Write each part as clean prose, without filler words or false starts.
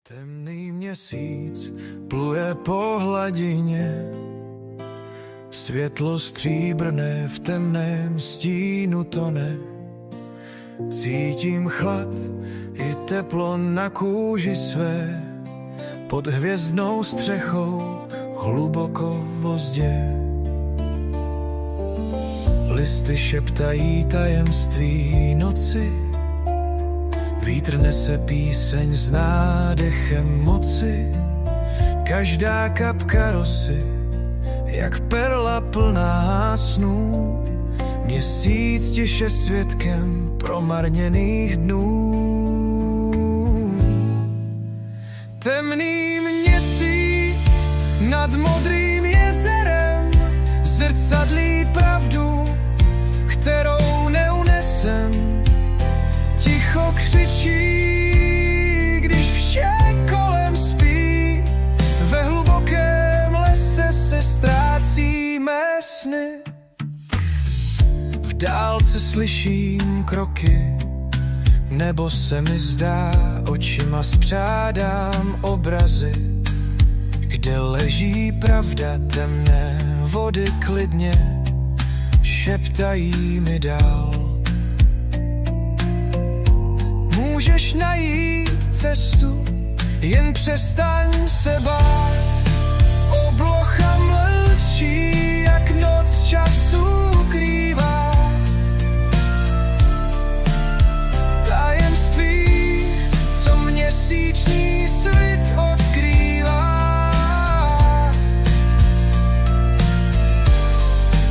Temný měsíc pluje po hladině, světlo stříbrné v temném stínu tone. Cítím chlad i teplo na kůži své, pod hvězdnou střechou hluboko v ozdě. Listy šeptají tajemství noci, vítr nese píseň s nádechem moci. Každá kapka rosy, jak perla plná snů, měsíc tiše svědkem promarněných dnů. Temný měsíc nad modrým jezerem zrcadlí pravdu, kterou neunesem. Ticho křičí, když vše kolem spí, ve hlubokém lese se ztrácíme sny. V dálce slyším kroky, nebo se mi zdá, očima spřádám obrazy, kde leží pravda, temné vody klidně šeptají mi dál. Můžeš najít cestu, jen přestaň se bát. Obloha mlčí, jak noc času ukrývá. Tajemství, co měsíční svit odkrývá.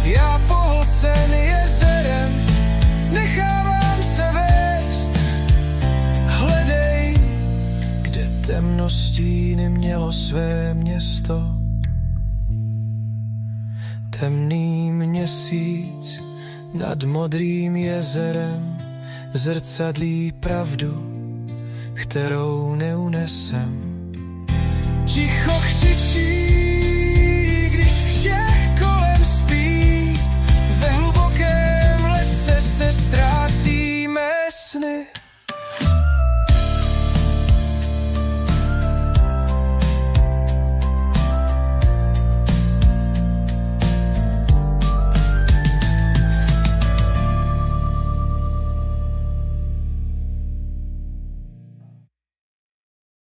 Já pohlcen jezerem nechávám se vést. Hledej, kde temnostíny mělo své město. Temný měsíc nad modrým jezerem zrcadlí pravdu, kterou neunesem. Ticho křičí,